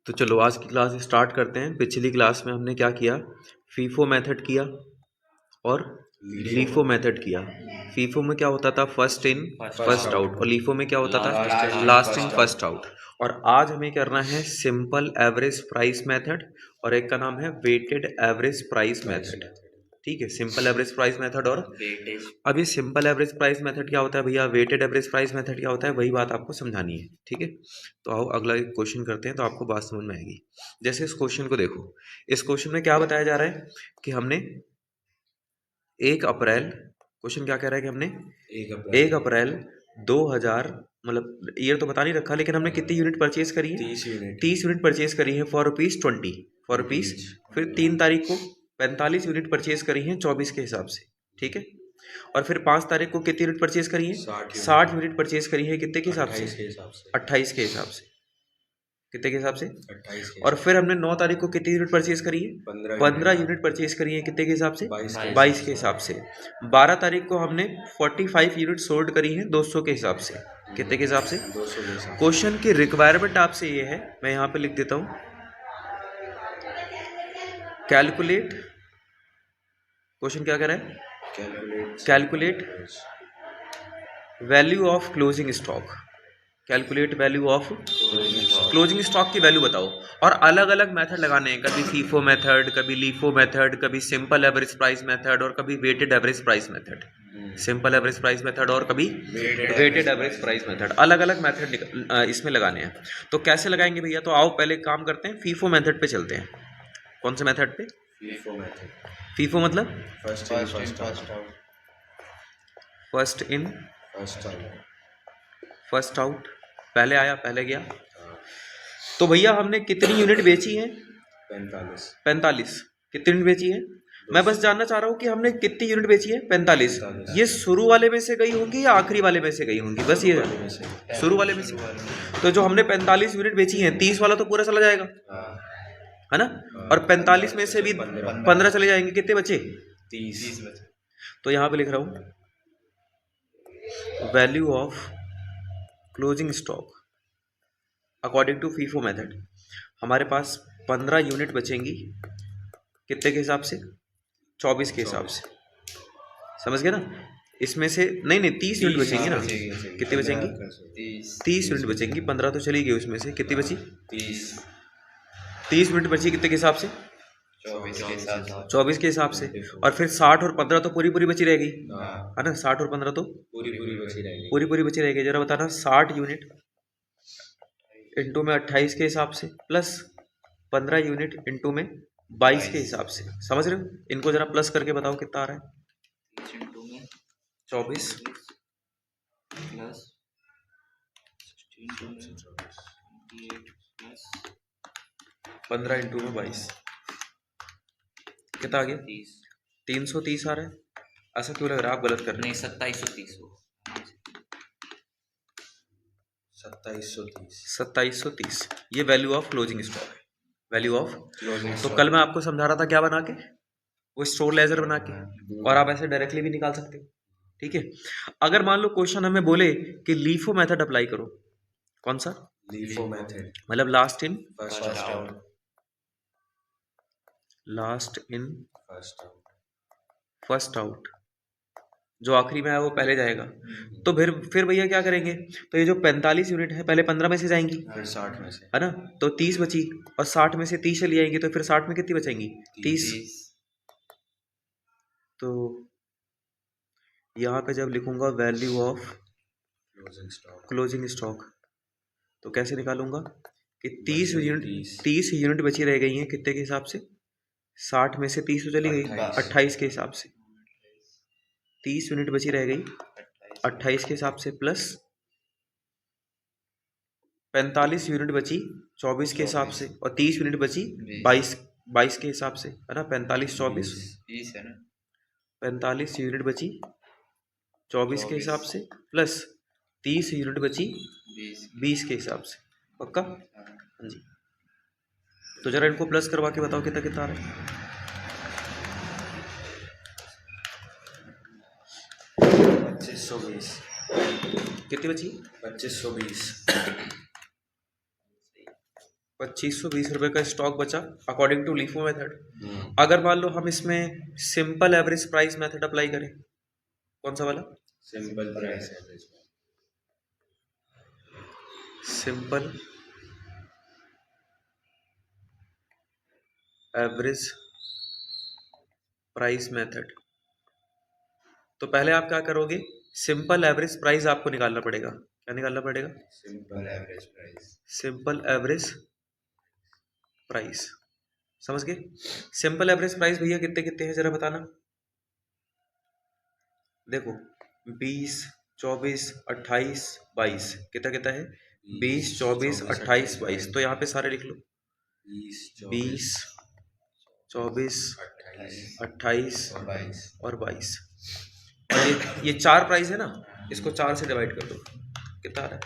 तो चलो आज की क्लास स्टार्ट करते हैं। पिछली क्लास में हमने क्या किया, फीफो मेथड किया और लीफो मेथड किया। फीफो में क्या होता था, फर्स्ट इन फर्स्ट आउट, और लीफो में क्या होता था, लास्ट इन फर्स्ट आउट। और आज हमें करना है सिंपल एवरेज प्राइस मेथड और एक का नाम है वेटेड एवरेज प्राइस मेथड। ठीक है, सिंपल एवरेज प्राइस मेथड और वेटेज। अब ये सिंपल एवरेज प्राइस मेथड क्या होता है भैया, वेटेड एवरेज प्राइस मेथड क्या होता है, वही बात आपको समझानी है। ठीक है, तो आओ अगला एक क्वेश्चन करते हैं तो आपको बात समझ में आएगी। जैसे इस क्वेश्चन को देखो, इस क्वेश्चन में क्या बताया जा रहा है कि हमने 1 अप्रैल, क्वेश्चन क्या कह रहा है कि हमने 1 अप्रैल 2000, मतलब ईयर तो बता नहीं रखा, लेकिन हमने कितनी यूनिट परचेज करी है, 30 यूनिट परचेज करी है फॉर ₹20, फॉर रुपीज। फिर 3 तारीख को 45 यूनिट परचेज करी है 24 के हिसाब से। ठीक है, और फिर 5 तारीख को कितनी यूनिट परचेज करी है, 60 यूनिट परचेज करी है कितने के हिसाब से, 28 के हिसाब से। कितने के हिसाब से, 28 के। और फिर हमने 9 तारीख को कितनी यूनिट परचेज करी है, 15 यूनिट परचेज करी है कितने के हिसाब से, 22 के हिसाब से। 12 तारीख को हमने 45 यूनिट सोल्ड करी है 200 के हिसाब से। कितने के हिसाब से, 200 के हिसाब। क्वेश्चन की रिक्वायरमेंट आपसे ये है, मैं यहाँ पे लिख देता हूँ, कैलकुलेट, क्वेश्चन क्या कह रहा है, calculate value of closing stock. Calculate value of closing stock की वैल्यू बताओ। और अलग अलग मेथड लगाने हैं, कभी फीफो मेथड, कभी लीफो मेथड, कभी सिंपल एवरेज प्राइस मेथड और कभी weighted average price method. Simple average price method और कभी वेटेड एवरेज प्राइस मेथड, अलग अलग मेथड इसमें लगाने हैं। तो कैसे लगाएंगे भैया, तो आओ पहले काम करते हैं, फीफो मेथड पे चलते हैं। कौन से मेथड पे, फीफो मेथड। फीफो मतलब फर्स्ट इन फर्स्ट आउट, पहले आया पहले गया। तो भैया हमने कितनी यूनिट बेची है, 45। कितनी यूनिट बेची है, मैं बस जानना चाह रहा हूँ कि हमने कितनी यूनिट बेची है, 45। ये शुरू वाले में से गई होंगी या आखिरी वाले में से गई होंगी, बस ये शुरू वाले में से। तो जो हमने 45 यूनिट बेची है, 30 वाला तो पूरा चला जाएगा, है ना, और 45 में से भी 15 चले जाएंगे, कितने बचे, 30 बचे। तो यहाँ पे लिख रहा हूँ value of closing stock according to FIFO method. हमारे पास 15 यूनिट बचेंगी कितने के हिसाब से, 24 के हिसाब से। समझ गए ना, इसमें से नहीं 30 यूनिट बचेंगी ना, कितनी बचेंगी, 30 यूनिट बचेंगी, 15 तो चली गई, उसमें से कितनी बची, 30 यूनिट बची कितने के हिसाब से, 24 के हिसाब से। और फिर 60 और 15 तो पूरी पूरी बची रहेगी, है ना, 60 और 15 तो पूरी बची रहेगी। जरा बताना, 60 यूनिट इंटू में 28 के हिसाब से प्लस 15 यूनिट इंटू में 22 के हिसाब से। समझ रहे हो, इनको जरा प्लस करके बताओ कितना आ रहा है, 24 प्लस 15 इंटू में 22 कितना आ गया, 330 आ रहा है। ऐसा क्यों लग रहा है, आप गलत कर रहे हैं, 2730 ये वैल्यू ऑफ क्लोजिंग स्टॉक है, वैल्यू ऑफ क्लोजिंग। तो कल मैं आपको समझा रहा था क्या बना के, वो स्टोर लेजर बना के, और आप ऐसे डायरेक्टली भी निकाल सकते हो। ठीक है, अगर मान लो क्वेश्चन हमें बोले कि लीफो मेथड अप्लाई करो, कौन सा, लीफो मेथड, मतलब लास्ट इन फर्स्ट आउट, जो आखिरी में है वो पहले जाएगा। तो फिर भैया क्या करेंगे, तो ये जो 45 यूनिट है पहले 15 में से जाएंगी, फिर 60 में से, है ना, तो 30 बची, और 60 में से 30 चली जाएंगी, तो फिर 60 में कितनी बचेंगी, 30। तो यहाँ पे जब लिखूंगा वैल्यू ऑफ क्लोजिंग स्टॉक, तो कैसे निकालूंगा कि 30 यूनिट बची रह गई हैं कितने के हिसाब से, 60 में से 30 तो चली गई, 28 के हिसाब से। 30 यूनिट बची रह गई 28 के हिसाब से, प्लस 45 यूनिट बची 24 के हिसाब से, और 30 यूनिट बची 22 के हिसाब से, है ना, 45 24 है ना, 45 यूनिट बची 24 के हिसाब से, प्लस 30 यूनिट बची 20 के हिसाब से। पक्का, हाँ जी। तो जरा इनको प्लस करवा के बताओ कितना कितना आ रहा है, 2520। कितनी बची, 2520 2520 रुपये का स्टॉक बचा अकॉर्डिंग टू लीफो मेथड। अगर मान लो हम इसमें simple average price method apply करें, कौन सा वाला? Simple price average, simple average price method. तो पहले आप क्या करोगे, सिंपल एवरेज प्राइस आपको निकालना पड़ेगा। क्या निकालना पड़ेगा? Simple average price. Simple average price, समझ गए? सिंपल एवरेज प्राइस भैया कितने कितने हैं जरा बताना। देखो 20, 24, 28, 22, कितना कितना है? 20, 24, 28, 22। तो यहाँ पे सारे लिख लो, 20, 24, 28 और 22। और ये 4 प्राइस है ना, इसको 4 से डिवाइड कर दो, कितना आ रहा है?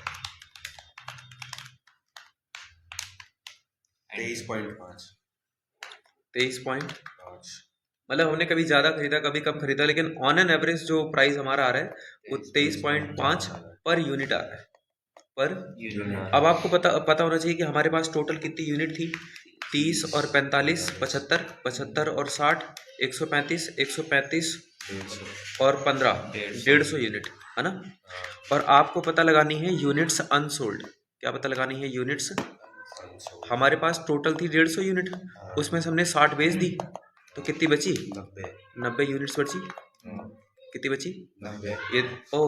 23.5। 23.5। मतलब हमने कभी ज़्यादा खरीदा कभी कम खरीदा, लेकिन ऑन एन एवरेज जो प्राइस हमारा आ रहा है वो 23.5 पर यूनिट आ रहा है, पर यूनिट। अब आपको पता होना चाहिए कि हमारे पास टोटल कितनी यूनिट थी? 30 और 45, 75, 75 और 60, 135, 135 और 15, 150 यूनिट, है ना? और आपको पता लगानी है यूनिट्स अनसोल्ड। क्या पता लगानी है? यूनिट्स। हमारे पास टोटल थी 150 यूनिट, उसमें से हमने 60 बेच दी, तो कितनी बची? 90 यूनिट्स बची। कितनी बची? 90। ये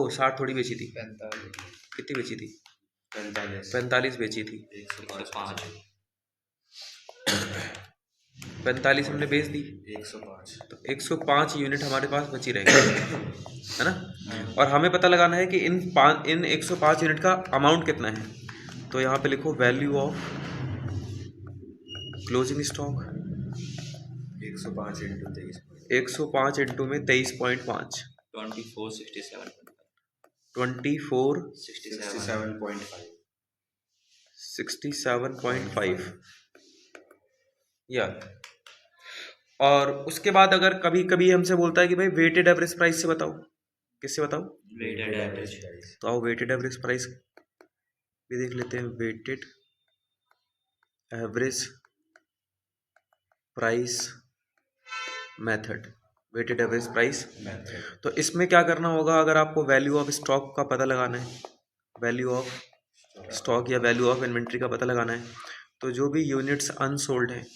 60 थोड़ी बेची थी, कितनी बेची थी? 45 बेची थी। 45 हमने बेच दी, 105। तो 105 यूनिट हमारे पास बची रहेगी, है ना? और हमें पता लगाना है कि इन 105 यूनिट का अमाउंट कितना है। तो यहाँ पे लिखो value of closing stock 105 into 23। 105 into में 23.5, 2467.5। 2467.5 या। और उसके बाद अगर कभी कभी हमसे बोलता है कि भाई वेटेड एवरेज प्राइस से बताओ, किससे बताओ? Weighted average price. तो आओ वेटेड एवरेज प्राइस भी देख लेते हैं। Weighted average price method, weighted average price method. तो इसमें क्या करना होगा, अगर आपको वैल्यू ऑफ स्टॉक का पता लगाना है, वैल्यू ऑफ स्टॉक या वैल्यू ऑफ इन्वेंट्री का पता लगाना है, तो जो भी यूनिट्स अनसोल्ड हैं,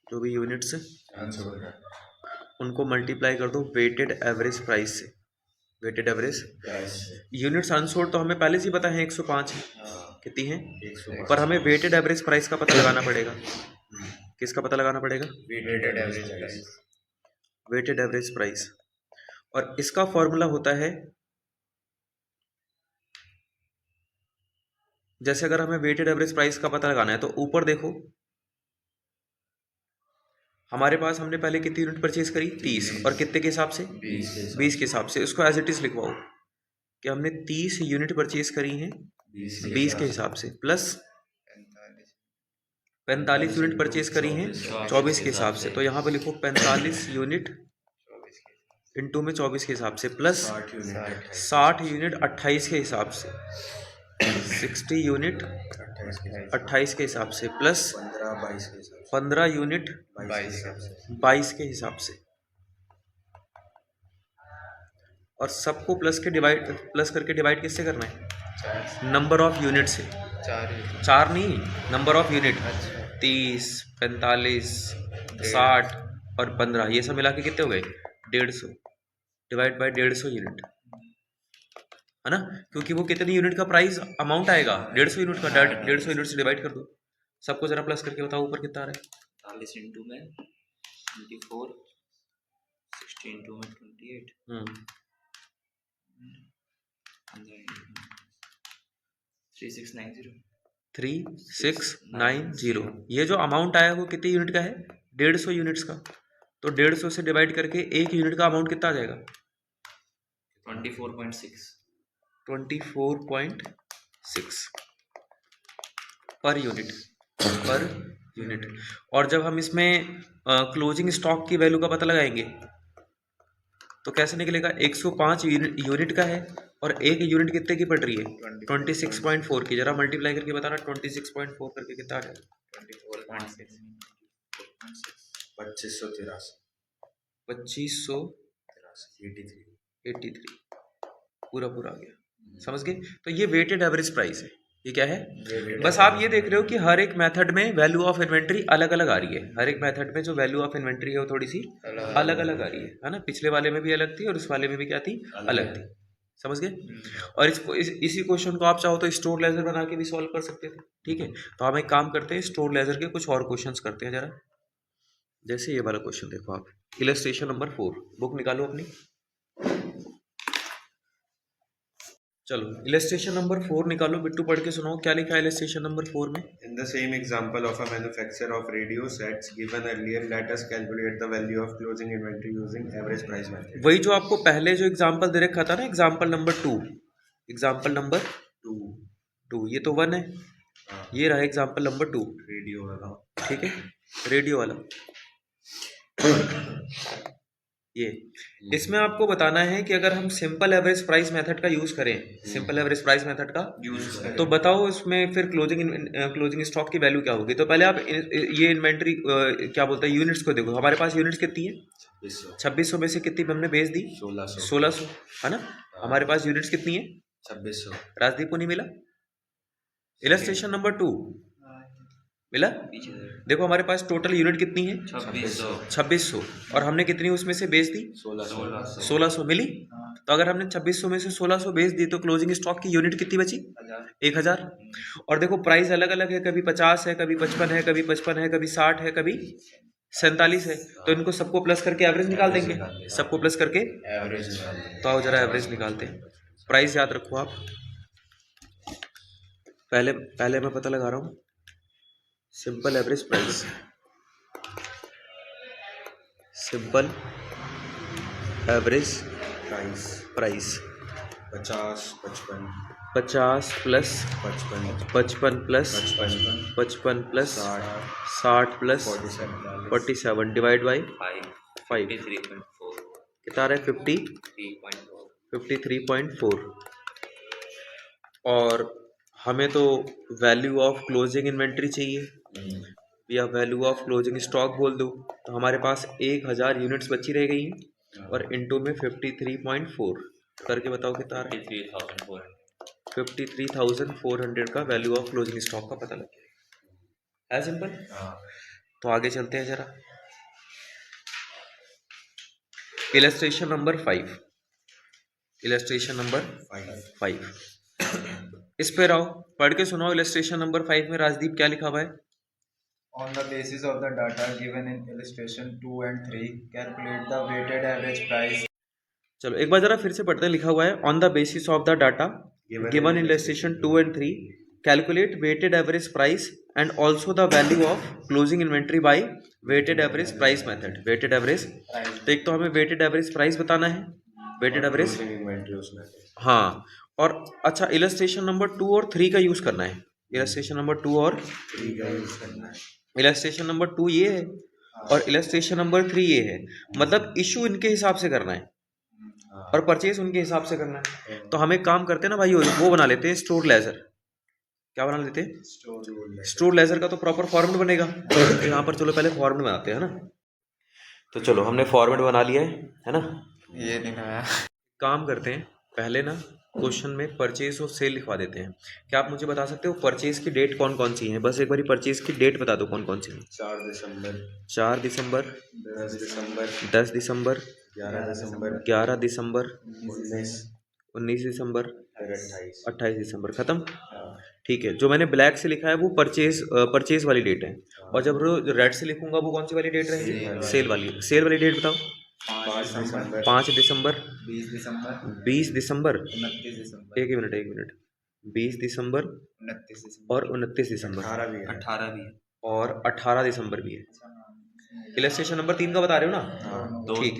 जो भी यूनिट्स अनसोल्ड है, उनको मल्टीप्लाई कर दो वेटेड एवरेज प्राइस से। वेटेड एवरेज यूनिट्स अनसोल्ड तो हमें पहले से ही पता है 105 है, कितनी है? 105। पर हमें वेटेड एवरेज प्राइस का पता लगाना पड़ेगा। किसका पता लगाना पड़ेगा? Weighted average price. Weighted average price. और इसका फॉर्मूला होता है, जैसे अगर हमें वेटेड एवरेज प्राइस का पता लगाना है तो ऊपर देखो, हमारे पास हमने पहले कितनी यूनिट परचेज करी? 30। और कितने के हिसाब से? 20 के हिसाब से। उसको एज इट इज लिखवाओ कि हमने 30 यूनिट परचेज करी हैं 20 के हिसाब से, प्लस 45 यूनिट परचेज करी हैं 24 के हिसाब से। तो यहाँ पे लिखो 45 यूनिट इंटू में 24 के हिसाब से, प्लस 60 यूनिट 28 के हिसाब से, 60 यूनिट 28 के हिसाब से, प्लस 15 यूनिट 22 के हिसाब से। और सबको प्लस करके डिवाइड किससे करना है? नंबर ऑफ यूनिट से। 4 नहीं, नंबर ऑफ यूनिट। 30, 45, 60 और 15, ये सब मिला के कितने हो गए? 150 डिवाइड बाय 150 यूनिट, है ना? क्योंकि वो कितनी यूनिट का प्राइस अमाउंट आएगा? 150 यूनिट का। 150 यूनिट से डिवाइड कर दो। सबको जरा प्लस करके बताओ ऊपर कितना आ रहा है? 40 इंटू में 24, 60 इंटू में 28, 3690। 3690। ये जो अमाउंट आया वो कितनी यूनिट का है? 150 यूनिट्स का। तो 150 से डिवाइड करके एक यूनिट का अमाउंट कितना आ जाएगा? 24.6। 24.6 पर यूनिट, पर यूनिट। और जब हम इसमें क्लोजिंग स्टॉक की वैल्यू का पता लगाएंगे तो कैसे निकलेगा? 105 यूनिट का है और एक यूनिट कितने की पड़ रही है? 26.4 की। जरा मल्टीप्लाई करके बताना 26.4 करके कितना आ जाएगा? 24.6 2583 पूरा आ गया, समझ गए। तो ये वेटेड एवरेज प्राइस है, ये क्या है, बस आप ये देख रहे हो कि हर एक मेथड में वैल्यू ऑफ इन्वेंट्री अलग अलग आ रही है। हर एक मेथड में जो वैल्यू ऑफ इन्वेंट्री है वो थोड़ी सी अलग अलग आ रही है ना। पिछले वाले में भी अलग थी और इस वाले में भी क्या थी, अलग थी, समझ गए। और इसको इसी क्वेश्चन को आप चाहो तो स्टोर लेजर बना के भी सॉल्व कर सकते थे, ठीक है। तो हम एक काम करते हैं, स्टोर लेजर के कुछ और क्वेश्चंस करते हैं जरा। जैसे ये वाला क्वेश्चन देखो आप, इलस्ट्रेशन नंबर 4, बुक निकालो अपनी। चलो इलस्ट्रेशन नंबर 4 निकालो, बिट्टू पढ़ के सुनाओ क्या लिखा है इलस्ट्रेशन नंबर 4 में। In the same example of a manufacturer of radio sets given earlier, let us calculate the value of closing inventory using average price method. वही जो आपको पहले जो एग्जांपल दे रखा था ना, एग्जांपल नंबर 2, एग्जांपल नंबर 2, ये तो 1 है, ये रहा एग्जांपल नंबर 2 रेडियो वाला, ठीक है, रेडियो वाला। ये इसमें आपको बताना है कि अगर हम सिंपल एवरेज प्राइस मेथड का यूज करें, सिंपल एवरेज प्राइस मेथड का यूज करें, तो बताओ इसमें फिर क्लोजिंग स्टॉक की वैल्यू क्या होगी। तो पहले आप ये इन्वेंट्री क्या बोलते हैं, यूनिट्स को देखो। हमारे पास यूनिट्स कितनी है, 2600 में से कितनी हमने बेच दी, 1600 है ना। हमारे पास यूनिट्स कितनी है, 2600। राजदीप को नहीं मिला, इलस्ट्रेशन नंबर 2 मिला। देखो हमारे पास टोटल यूनिट कितनी है, 2600 और हमने कितनी उसमें से बेच दी, 1600 मिली। तो अगर हमने 2600 में से 1600 बेच दी तो क्लोजिंग स्टॉक की यूनिट कितनी बची, 1000। और देखो प्राइस अलग अलग है, कभी 50 है, कभी 55 है, कभी 55 है, कभी 60 है, कभी 47 है। तो इनको सबको प्लस करके एवरेज निकाल देंगे, सबको प्लस करके एवरेज। तो आओ जरा एवरेज निकालते हैं। प्राइस याद रखो आप, पहले मैं पता लगा रहा हूँ simple average price, simple average price 50 plus 55 plus 60 plus 47 divide by 5 कितना आ रहा है, 53.4। और हमें तो वैल्यू ऑफ क्लोजिंग इन्वेंट्री चाहिए या वैल्यू ऑफ क्लोजिंग स्टॉक बोल दो। तो हमारे पास 1000 यूनिट्स बची रह गई हैं और इनटू में 53.4 करके बताओ कितना आ रहा है, 53,400 का वैल्यू ऑफ क्लोजिंग स्टॉक का पता लग गया है। सिंपल। तो आगे चलते हैं जरा, इलस्ट्रेशन नंबर 5, इलस्ट्रेशन नंबर 5 इस पे रहो, पढ़ के सुनाओ। इलस्ट्रेशन नंबर 5 में राजदीप क्या लिखा हुआ है, On the basis of the data given in illustration 2 and 3, calculate the weighted average price. चलो एक बार जरा फिर से पढ़ते हैं। लिखा हुआ है on the basis of the data given in illustration 2 and 3 calculate weighted average price and also the value of closing inventory by weighted average price method. Weighted average, तो एक तो हमें वेटेड एवरेज प्राइस बताना है, weighted average हाँ। और अच्छा illustration number 2 और 3 का यूज करना है, इलस्ट्रेशन नंबर 2 और 3 का यूज करना है। इलस्ट्रेशन नंबर 2 ये है और इलस्ट्रेशन नंबर 3 ये है, मतलब इशू इनके हिसाब से करना है और परचेज उनके हिसाब से करना है। तो हम एक काम करते हैं ना भाई, वो बना लेते हैं स्टोर लेजर। क्या बना लेते हैं, स्टोर लेजर का तो प्रॉपर फॉर्मेट बनेगा। तो यहाँ पर चलो पहले फॉर्मेट बनाते हैं ना। तो चलो हमने फॉर्मेट बना लिया है ना, ये दिखाया। काम करते हैं पहले ना क्वेश्चन में परचेज और सेल लिखवा देते हैं। क्या आप मुझे बता सकते हो परचेज की डेट कौन कौन सी है, बस एक बारी परचेज की डेट बता दो कौन कौन सी है। 4 दिसंबर, 4 दिसंबर, 10 दिसंबर, 10 दिसंबर, 11 दिसंबर, 11 दिसंबर, 19 दिसंबर, फिर 28। 28 दिसंबर, खत्म। ठीक है, जो मैंने ब्लैक से लिखा है वो परचेज वाली डेट है, और जब रेड से लिखूंगा वो कौन सी वाली डेट रहेगी, सेल वाली डेट बताओ। 5 दिसंबर, 20 दिसंबर, 20 दिसंबर, 29 दिसंबर, एक मिनट 20 दिसंबर 29 दिसंबर और 29 दिसंबर 18 भी है, 18 भी है और 18 दिसंबर भी है। इलस्ट्रेशन नंबर 3 का बता रहे हो ना, 2 ठीक।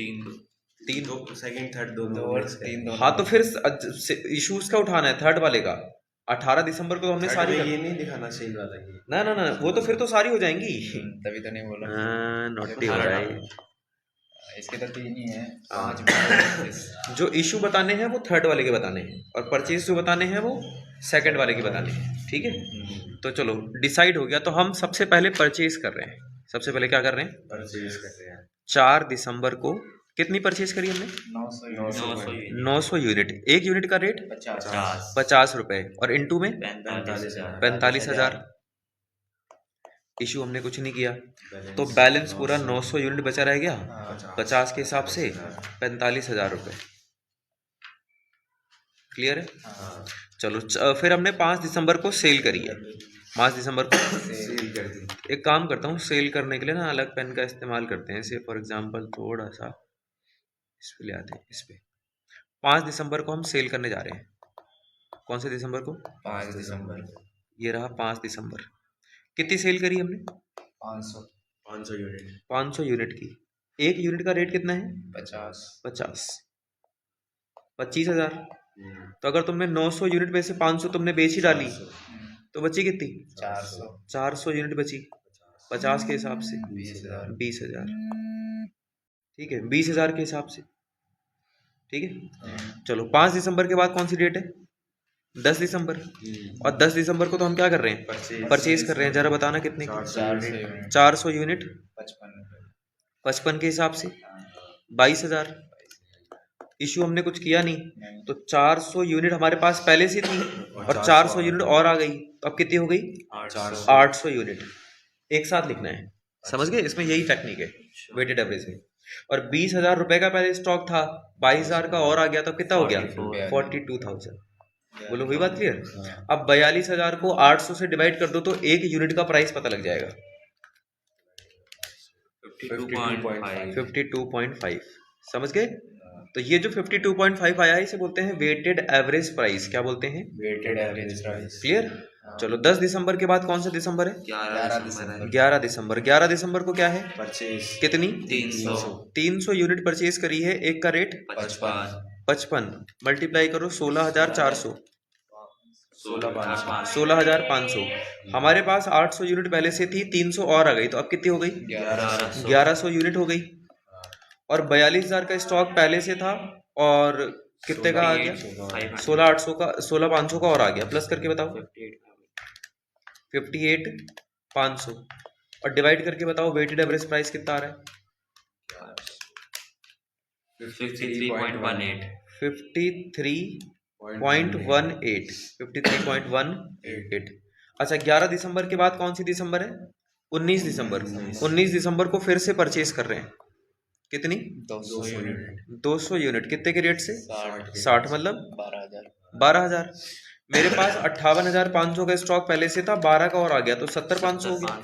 3 दो सेकंड थर्ड दो और 3 दोनों। हाँ तो फिर इश्यूज का उठाना है थर्ड वाले का। 18 दिसंबर को हमने सारी ये नहीं दिखाना सही वाला ये। ना ना ना वो तो फिर तो सारी हो जाएंगी। तभी तो नहीं बोला। नोटी हो रहा है। इसके तो 3 ही है, 5 जो इशू बताने हैं वो थर्ड वाले के बताने हैं और परचेज जो बताने हैं वो सेकंड वाले की बतानी है, ठीक है। तो चलो डिसाइड हो गया। तो हम सबसे पहले परचेज कर रहे हैं। सबसे पहले क्या कर रहे हैं? परचेज कर रहे हैं। 4 दिसंबर को कितनी परचेज करी हमने? 900 यूनिट। एक यूनिट का रेट 50 रुपए और इंटू में 45,000। इशू हमने कुछ नहीं किया, तो बैलेंस पूरा 900 यूनिट बचा रह गया। 50 के हिसाब से 45,000 रुपये। क्लियर है? चलो फिर हमने 5 दिसंबर को सेल करी है। 5 दिसंबर को सेल कर दी। एक काम करता हूँ, सेल करने के लिए ना अलग पेन का इस्तेमाल करते हैं। इसे फॉर एग्जांपल थोड़ा सा इस पे ले आते हैं, इस पे। 5 दिसंबर को हम सेल करने जा रहे हैं। कौन से दिसंबर को? 5 दिसंबर। ये रहा 5 दिसंबर। कितनी सेल करी हमने? 500 यूनिट। 500 यूनिट की। एक यूनिट का रेट कितना है? 50। 25,000। तो अगर तुमने 900 यूनिट में से 500 तुमने बेच ही डाली तो बची कितनी? 400 यूनिट बची। 50 के हिसाब से 20,000। ठीक है, 20,000 के हिसाब से। ठीक है, चलो 5 दिसंबर के बाद कौन सी डेट है? 10 दिसंबर। और 10 दिसंबर को तो हम क्या कर रहे हैं? परचेज कर रहे हैं। जरा बताना कितने की? 400 यूनिट 55 के हिसाब से 22,000। इशू हमने कुछ किया नहीं, तो 400 यूनिट हमारे पास पहले से थी और 400 यूनिट और आ गई, तो अब कितनी हो गई? 800 यूनिट। एक साथ लिखना है, समझ गए? इसमें यही टेक्निक है वेटेड एवरेज में। और 20,000 रुपए का पहले स्टॉक था, 22,000 का और आ गया, तो कितना हो गया? 42,000। बोलो हुई बात क्लियर? अब 42,000 को 800 से डिवाइड कर दो तो एक यूनिट का प्राइस पता लग जाएगा। 52.5। समझ गए? तो ये जो 52.5 आया है इसे बोलते हैं वेटेड एवरेज प्राइस। क्या बोलते हैं? Weighted average price. क्लियर? चलो 10 दिसंबर के बाद कौन सा दिसंबर है? 11 दिसंबर। 11 दिसंबर। 11 दिसंबर को क्या है? परचेज कितनी? 300 यूनिट परचेज करी है। एक का रेट 55 मल्टीप्लाई करो 16,400 16,500। हमारे पास 800 यूनिट पहले से थी, 300 और आ गई, तो अब कितनी हो गई? 1100 यूनिट हो गई। और 42,000 का स्टॉक पहले से था और कितने का आ गया? 16,800 का, 16,500 का और आ गया। प्लस करके बताओ 58,500 और डिवाइड करके बताओ वेटेड एवरेज प्राइस कितना आ रहा है? 53.18। 53.18। अच्छा 11 दिसंबर के बाद कौन सी दिसंबर है? 19 दिसंबर। 19 दिसंबर को फिर से परचेज कर रहे हैं। कितनी? 200 यूनिट। कितने के रेट से? 60 मतलब 12,000। मेरे पास 58,500 का स्टॉक पहले से था, 12 का और आ गया, तो 70,500 हो गया।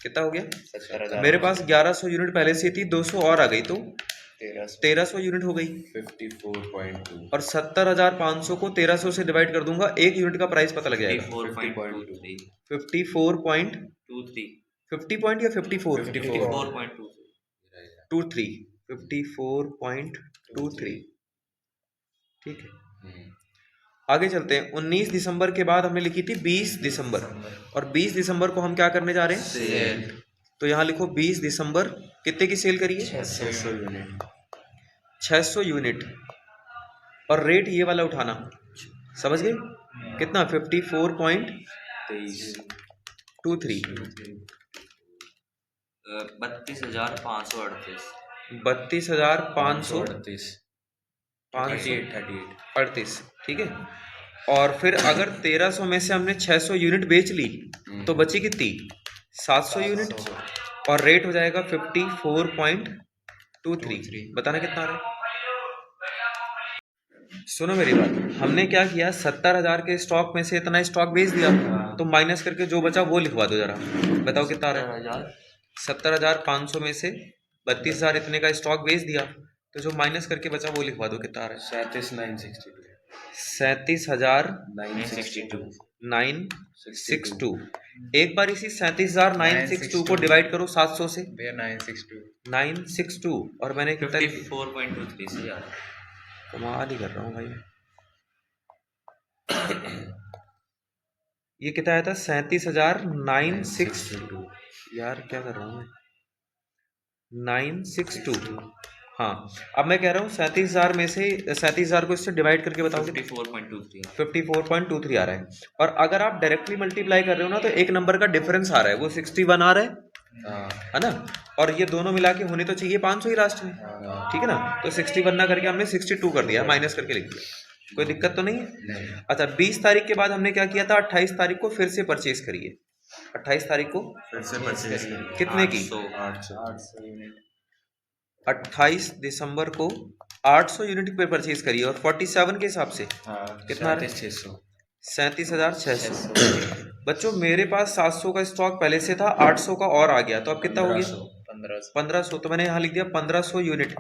कितना हो गया? मेरे पास 1100 यूनिट पहले से थी, 200 और आ गई, तो 1300 यूनिट हो गई। 54.2 और 70,500 को 1300 से डिवाइड कर दूंगा, एक यूनिट का प्राइस पता लग जाएगा। 54.23। 50 पॉइंट या 54? 54.23। 54.23। ठीक है, आगे चलते हैं। 19 दिसंबर के बाद हमने लिखी थी 20 दिसंबर, और 20 दिसंबर को हम क्या करने जा रहे हैं? सेल। तो यहाँ लिखो 20 दिसंबर कितने की सेल करी है? 600 यूनिट। 600 यूनिट। और रेट ये वाला उठाना, समझ गए? कितना? 54.23। 32,538। ठीक है। और फिर अगर 1300 में से हमने 600 यूनिट बेच ली तो बची कितनी? 700 यूनिट। और रेट हो जाएगा 54.23। बताना कितना आ रहा है? सुनो मेरी बात, हमने क्या किया? 70,000 के स्टॉक में से इतना स्टॉक बेच दिया, तो माइनस करके जो बचा वो लिखवा दो जरा। बताओ कितना आ रहा है? 70,500 में से 32,000 इतने का स्टॉक बेच दिया, तो जो माइनस करके बचा वो लिखवा दो। कितना आ रहा है? 37,962। एक बार इसी 37,962 को डिवाइड करो 700 से। 962 और मैंने कितना? 54.23 से यार कमाल ही कर रहा हूँ भाई। ये कितना आया था? 37,962। यार क्या कर रहा हूँ मैं? 962। हाँ, अब मैं कह रहा हूँ 37,000 में से 37,000 को इससे डिवाइड करके बताओगे 54.23 54.23 आ रहा है। और अगर आप डायरेक्टली मल्टीप्लाई कर रहे हो ना तो एक नंबर का डिफरेंस आ रहा है, वो 61 आ रहा है ना। और ये दोनों मिला के होने तो चाहिए 500 ही लास्ट में, ठीक है ना। तो 61 ना करके हमने 62 कर दिया, माइनस करके लिख दिया, कोई दिक्कत तो नहीं है। अच्छा, 20 तारीख के बाद हमने क्या किया था, 28 तारीख को फिर से परचेज करिए। 28 तारीख को फिर से परचेज कितने की? 800 यूनिट। 28 दिसंबर को 800 यूनिट पे परचेज करिए। और 47 के हिसाब से कितना? 37,600। बच्चों मेरे पास 700 का स्टॉक पहले से था, 800 का और आ गया, तो अब कितना हो गया? 1500। तो मैंने यहाँ लिख दिया 1500 यूनिट।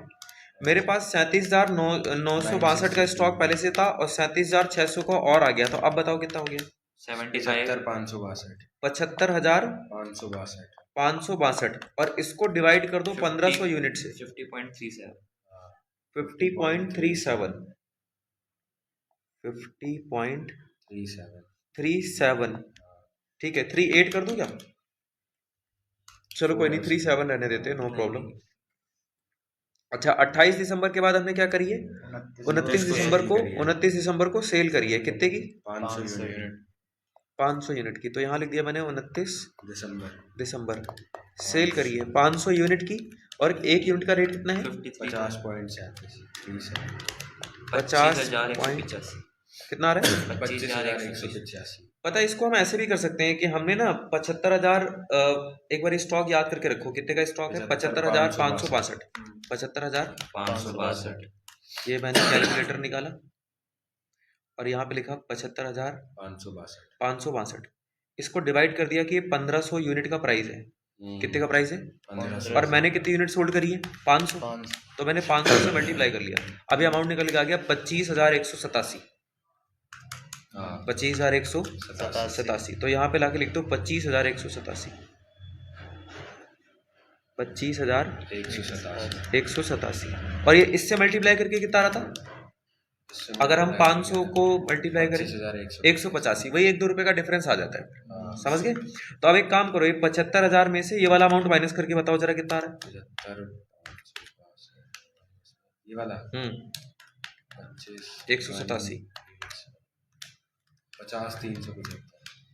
मेरे पास 37,962 का स्टॉक पहले से था और 37,600 का और आ गया, तो अब बताओ कितना हो गया? 75,562 और इसको डिवाइड कर दो 1500 यूनिट से। 50.37 50.37 ठीक है। 38 कर दूं क्या? चलो कोई नहीं, 37 रहने देते, नो प्रॉब्लम। अच्छा, 28 दिसंबर के बाद हमने क्या करी है? 29 दिसंबर को सेल करी है। कितने की? 500 यूनिट की। तो यहाँ लिख दिया मैंने 29 दिसंबर सेल करी है 500 यूनिट की। और एक यूनिट का रेट कितना है? 50 कितना आ रहा है? 25,185। पता है, इसको हम ऐसे भी कर सकते हैं कि हमने ना 75,000, एक बार स्टॉक याद करके रखो, कितने का स्टॉक है? 75,562। 562 ये मैंने कैलकुलेटर निकाला और यहाँ पे लिखा 75,562। इसको डिवाइड कर दिया कि 1500 यूनिट का प्राइस है। कितने का प्राइस है? 1500। और मैंने कितनी यूनिट सोल्ड करी है? 500। तो मैंने 500 से मल्टीप्लाई कर लिया, अभी अमाउंट निकल के आ गया 25,187। 25,187। तो यहाँ पे लाके लिख दो 25,187। 25,187। और ये इससे मल्टीप्लाई करके कितना आ रहा था? अगर हम 500 को मल्टीप्लाई करें 185, वही 1-2 रुपए का डिफरेंस आ जाता है। समझ गए? तो अब एक काम करो, ये 75,000 में से ये वाला अमाउंट माइनस करके बताओ जरा कितना आ रहा है? ये वाला 187 50,375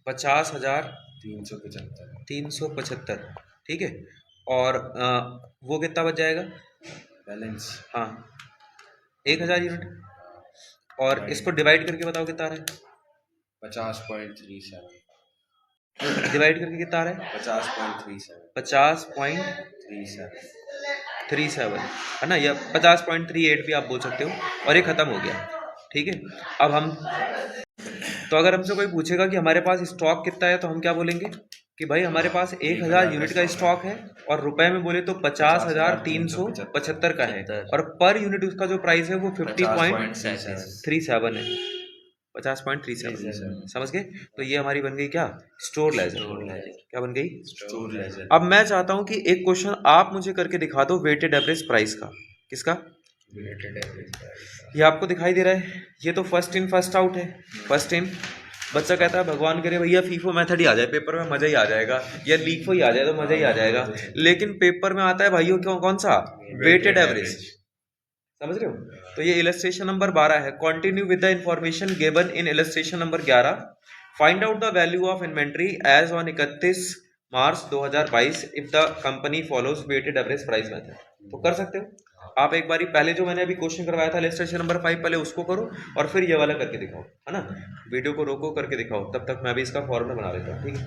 50,375, ठीक है। और वो कितना बच जाएगा बैलेंस? हाँ, 1,000 यूनिट। और इसको डिवाइड करके बताओ कितना आ रहा है? 50.37 डिवाइड करके कितना आ रहा है? 50.37 है ना, या 50.38 भी आप बोल सकते हो। और ये खत्म हो गया, ठीक है। अब हम तो अगर हमसे कोई पूछेगा कि हमारे पास स्टॉक कितना है, तो हम क्या बोलेंगे कि भाई हमारे पास 1,000 यूनिट का स्टॉक है और रुपए में बोले तो 50,375 का है। और पर यूनिट उसका जो प्राइस है वो 50.37 है। 50.37 समझ गए? तो ये हमारी बन गई क्या? Store laser. क्या बन गई? Store laser. अब मैं चाहता हूं कि एक क्वेश्चन आप मुझे करके दिखा दो वेटेड एवरेज प्राइस का। किसका? Weighted average price. ये आपको दिखाई दे रहा है, ये तो फर्स्ट इन फर्स्ट आउट है। फर्स्ट इन, बच्चा कहता है भगवान करे भैया फीफो मेथड ही आ जाए, पेपर में मजा ही आ जाएगा, या लीफो ही आ जाए तो मजा ही आ जाएगा। लेकिन पेपर में आता है भाइयों क्यों, कौन सा? Weighted average. समझ रहे हो? तो ये इलस्ट्रेशन नंबर 12 है। Continue with the information given in illustration number 11। Find out the value of inventory as on 31 March 2022 if the company follows weighted average price method. तो कर सकते हो आप। एक बारी पहले जो मैंने अभी क्वेश्चन करवाया था इलस्ट्रेशन नंबर 5, पहले उसको करो और फिर ये वाला करके दिखाओ, है ना। वीडियो को रोको, करके दिखाओ, तब तक मैं भी इसका फॉर्मूला बना लेता हूँ, ठीक है।